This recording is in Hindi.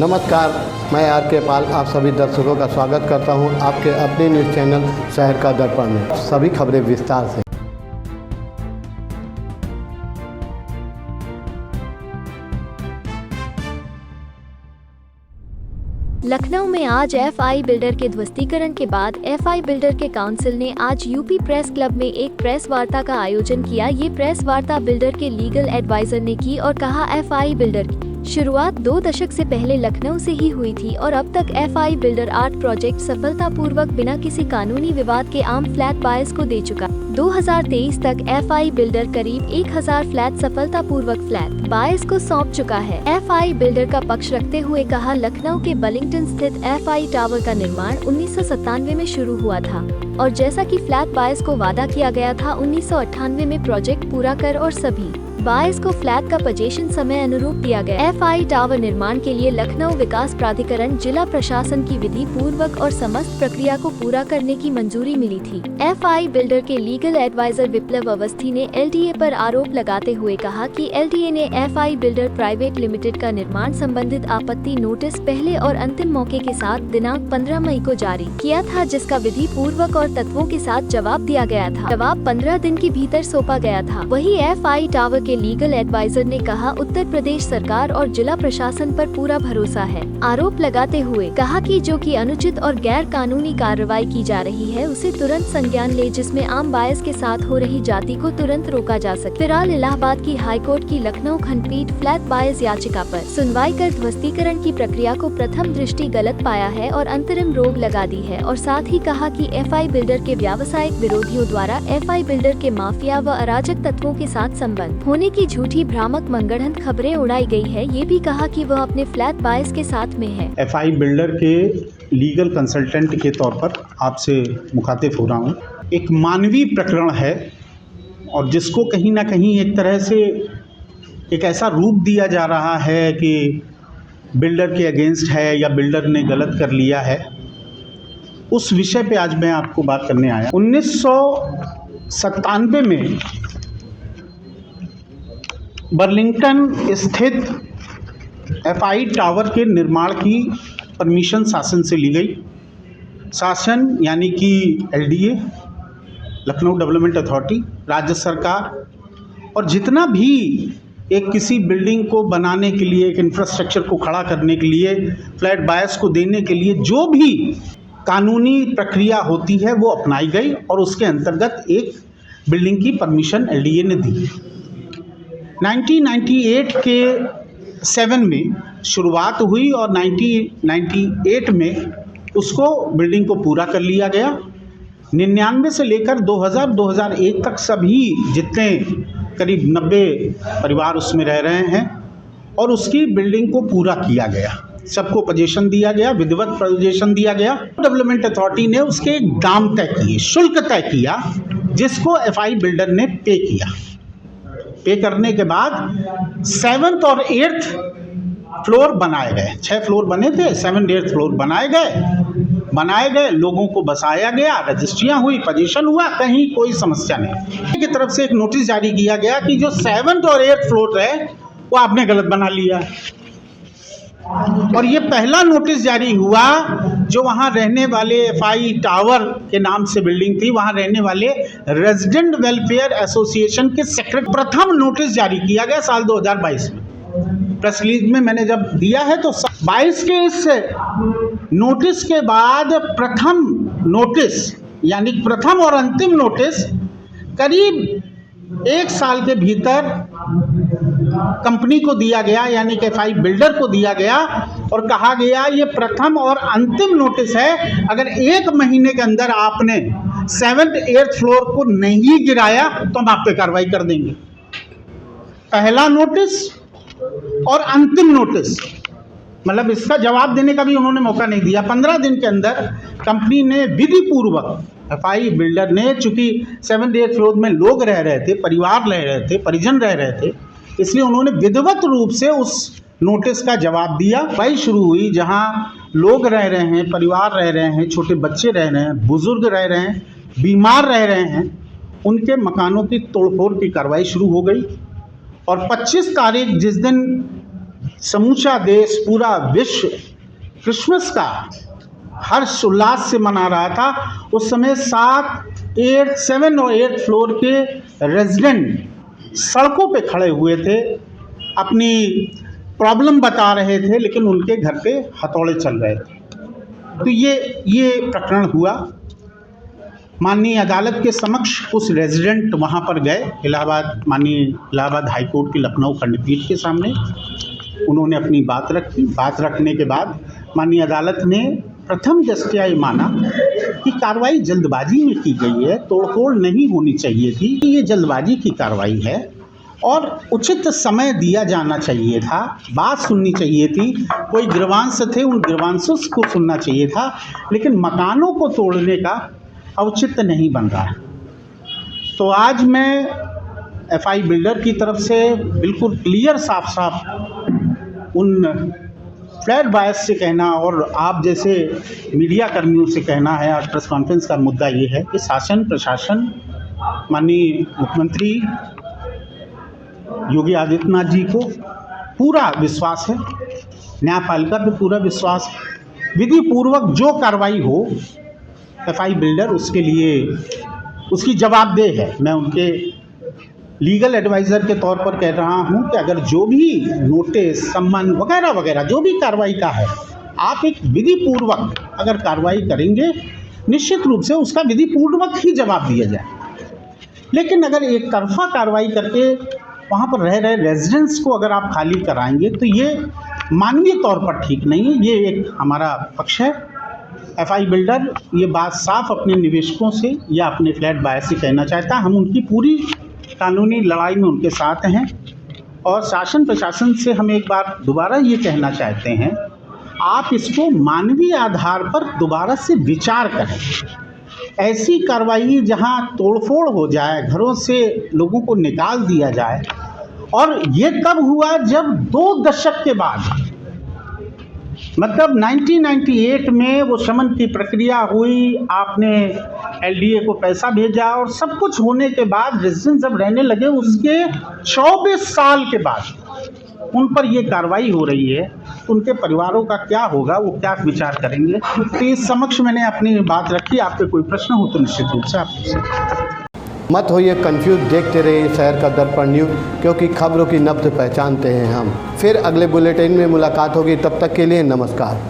नमस्कार, मैं आर.के. पाल आप सभी दर्शकों का स्वागत करता हूं आपके अपने न्यूज़ चैनल शहर का दर्पण में। सभी खबरें विस्तार से। लखनऊ में आज एफआई बिल्डर के ध्वस्तीकरण के बाद एफआई बिल्डर के काउंसिल ने आज यूपी प्रेस क्लब में एक प्रेस वार्ता का आयोजन किया। ये प्रेस वार्ता बिल्डर के लीगल एडवाइजर ने की और कहा, एफआई बिल्डर की शुरुआत 2 दशक से पहले लखनऊ से ही हुई थी और अब तक एफआई बिल्डर 8 प्रोजेक्ट सफलतापूर्वक बिना किसी कानूनी विवाद के आम फ्लैट बायर्स को दे चुका। 2023 तक एफआई बिल्डर करीब 1000 फ्लैट सफलतापूर्वक फ्लैट बायर्स को सौंप चुका है। एफआई बिल्डर का पक्ष रखते हुए कहा, लखनऊ के बलिंगटन स्थित एफआई टावर का निर्माण 1997 में शुरू हुआ था और जैसा कि फ्लैट बायर्स को वादा किया गया था, 1998 में प्रोजेक्ट पूरा कर और सभी बायर्स को फ्लैट का पोजीशन समय अनुरूप दिया गया। एफआई टावर निर्माण के लिए लखनऊ विकास प्राधिकरण जिला प्रशासन की विधि पूर्वक और समस्त प्रक्रिया को पूरा करने की मंजूरी मिली थी। एफआई बिल्डर के लीगल एडवाइजर विप्लव अवस्थी ने एलडीए पर आरोप लगाते हुए कहा कि एलडीए ने एफआई बिल्डर प्राइवेट लिमिटेड का निर्माण संबंधित आपत्ति नोटिस पहले और अंतिम मौके के साथ दिनांक 15 मई को जारी किया था, जिसका विधि पूर्वक और तत्वों के साथ जवाब दिया गया था। जवाब 15 दिन के भीतर सौंपा गया था। वही एफआई टावर के लीगल एडवाइजर ने कहा, उत्तर प्रदेश सरकार और जिला प्रशासन पर पूरा भरोसा है। आरोप लगाते हुए कहा कि जो कि अनुचित और गैर कानूनी कार्रवाई की जा रही है उसे तुरंत संज्ञान ले, जिसमें आम बायर्स के साथ हो रही जाति को तुरंत रोका जा सके। फिलहाल इलाहाबाद की हाईकोर्ट की लखनऊ खंडपीठ फ्लैट बायर्स याचिका पर सुनवाई कर ध्वस्तीकरण की प्रक्रिया को प्रथम दृष्टि गलत पाया है और अंतरिम रोक लगा दी है और साथ ही कहा कि एफआई बिल्डर के व्यावसायिक विरोधियों द्वारा एफआई बिल्डर के माफिया व अराजक तत्वों के साथ संबंध होने की झूठी भ्रामक मंगढ़ंत खबरें उड़ाई गई है। ये भी कहा कि वह अपने फ्लैट बायर्स के साथ में है। एफआई बिल्डर के लीगल कंसल्टेंट के तौर पर आपसे मुखातिब हो रहा हूँ। एक मानवीय प्रकरण है और जिसको कहीं ना कहीं एक तरह से एक ऐसा रूप दिया जा रहा है कि बिल्डर के अगेंस्ट है या बिल्डर ने गलत कर लिया है, उस विषय पे आज मैं आपको बात करने आया। 1997 में बर्लिंगटन स्थित एफआई टावर के निर्माण की परमिशन शासन से ली गई। शासन यानी कि एलडीए, लखनऊ डेवलपमेंट अथॉरिटी, राज्य सरकार और जितना भी एक किसी बिल्डिंग को बनाने के लिए, एक इंफ्रास्ट्रक्चर को खड़ा करने के लिए, फ्लैट बायर्स को देने के लिए जो भी कानूनी प्रक्रिया होती है वो अपनाई गई और उसके अंतर्गत एक बिल्डिंग की परमिशन एलडीए ने दी। 1998 के 7 में शुरुआत हुई और 1998 में उसको बिल्डिंग को पूरा कर लिया गया। 99 से लेकर 2001 तक सभी जितने करीब 90 परिवार उसमें रह रहे हैं और उसकी बिल्डिंग को पूरा किया गया। सबको पोजीशन दिया गया, विधिवत पोजीशन दिया गया। डेवलपमेंट अथॉरिटी ने उसके दाम तय किए, शुल्क तय किया, जिसको एफआई बिल्डर ने पे किया। पे करने के बाद 7th और 8th फ्लोर बनाए गए। 6 फ्लोर बने थे, 7th 8th फ्लोर बनाए गए, लोगों को बसाया गया, रजिस्ट्रियां हुई, पोजीशन हुआ, कहीं कोई समस्या नहीं। की तरफ से एक नोटिस जारी किया गया कि जो 7th और 8th फ्लोर है वो आपने गलत बना लिया और ये पहला नोटिस जारी हुआ जो वहाँ रहने वाले एफआई टावर के नाम से बिल्डिंग थी, वहाँ रहने वाले रेजिडेंट वेलफेयर एसोसिएशन के सेक्रेटरी। प्रथम नोटिस जारी किया गया साल 2022 में। प्रेस रिलीज में मैंने जब दिया है तो 22 के इस नोटिस के बाद प्रथम नोटिस यानी प्रथम और अंतिम नोटिस करीब 1 साल के भीतर कंपनी को दिया गया, यानी कि एफआई बिल्डर को दिया गया और कहा गया ये प्रथम और अंतिम नोटिस है। अगर 1 महीने के अंदर आपने 7th 8th फ्लोर को नहीं गिराया तो हम आप पे कार्रवाई कर देंगे। पहला नोटिस और अंतिम नोटिस, मतलब इसका जवाब देने का भी उन्होंने मौका नहीं दिया। 15 दिन के अंदर कंपनी ने विधि पूर्वक, एफआई बिल्डर ने, चूंकि 7th 8th फ्लोर में लोग रह रहे थे, परिवार रह रहे थे, परिजन रह रहे थे, इसलिए उन्होंने विधिवत रूप से उस नोटिस का जवाब दिया। वही शुरू हुई जहां लोग रह रहे हैं, परिवार रह रहे हैं, छोटे बच्चे रह रहे हैं, बुजुर्ग रह रहे हैं, बीमार रह रहे हैं, उनके मकानों की तोड़फोड़ की कार्रवाई शुरू हो गई और 25 तारीख जिस दिन समूचा देश, पूरा विश्व क्रिसमस का हर्ष उल्लास से मना रहा था। उस समय 7 और 8 फ्लोर के रेजिडेंट सड़कों पे खड़े हुए थे, अपनी प्रॉब्लम बता रहे थे, लेकिन उनके घर पे हथौड़े चल रहे थे। तो ये प्रकरण हुआ। माननीय अदालत के समक्ष उस रेजिडेंट वहाँ पर गए, माननीय इलाहाबाद हाई कोर्ट की लखनऊ खंडपीठ के सामने उन्होंने अपनी बात रखी। बात रखने के बाद माननीय अदालत ने प्रथम दृष्टया ये माना कि कार्रवाई जल्दबाजी में की गई है, तोड़फोड़ नहीं होनी चाहिए थी, ये जल्दबाजी की कार्रवाई है और उचित समय दिया जाना चाहिए था, बात सुननी चाहिए थी। कोई ग्रीवांस थे, उन ग्रीवांसों को सुनना चाहिए था, लेकिन मकानों को तोड़ने का औचित्य नहीं बन रहा है। तो आज मैं एफआई बिल्डर की तरफ से बिल्कुल क्लियर साफ उन फ्लैट बायर्स से कहना और आप जैसे मीडिया कर्मियों से कहना है, आज प्रेस कॉन्फ्रेंस का मुद्दा ये है कि शासन प्रशासन, माननीय मुख्यमंत्री योगी आदित्यनाथ जी को पूरा विश्वास है, न्यायपालिका पे पूरा विश्वास है। विधि पूर्वक जो कार्रवाई हो एफआई बिल्डर उसके लिए उसकी जवाबदेह है। मैं उनके लीगल एडवाइज़र के तौर पर कह रहा हूं कि अगर जो भी नोटिस, सम्मन वगैरह वगैरह जो भी कार्रवाई का है, आप एक विधि पूर्वक अगर कार्रवाई करेंगे, निश्चित रूप से उसका विधि पूर्वक ही जवाब दिया जाए। लेकिन अगर एक तरफा कार्रवाई करके वहाँ पर रह रहे रेजिडेंट्स को अगर आप खाली कराएंगे तो ये मानवीय तौर पर ठीक नहीं है। ये एक हमारा पक्ष है। एफआई बिल्डर ये बात साफ अपने निवेशकों से या अपने फ्लैट बायर से कहना चाहता है। हम उनकी पूरी कानूनी लड़ाई में उनके साथ हैं और शासन प्रशासन से हम एक बार दोबारा ये कहना चाहते हैं, आप इसको मानवीय आधार पर दोबारा से विचार करें। ऐसी कार्रवाई जहां तोड़फोड़ हो जाए, घरों से लोगों को निकाल दिया जाए, और ये कब हुआ जब 2 दशक के बाद, मतलब 1998 में वो शमन की प्रक्रिया हुई, आपने एलडीए को पैसा भेजा और सब कुछ होने के बाद रेजिडेंट जब रहने लगे, उसके 24 साल के बाद उन पर ये कार्रवाई हो रही है, तो उनके परिवारों का क्या होगा, वो क्या विचार करेंगे। तो इस समक्ष मैंने अपनी बात रखी। आपके कोई प्रश्न हो तो निश्चित रूप से आप पूछें। मत होइए कंफ्यूज, देखते रहिए शहर का दर्पण न्यूज़, क्योंकि खबरों की नब्ज़ पहचानते हैं हम। फिर अगले बुलेटिन में मुलाकात होगी, तब तक के लिए नमस्कार।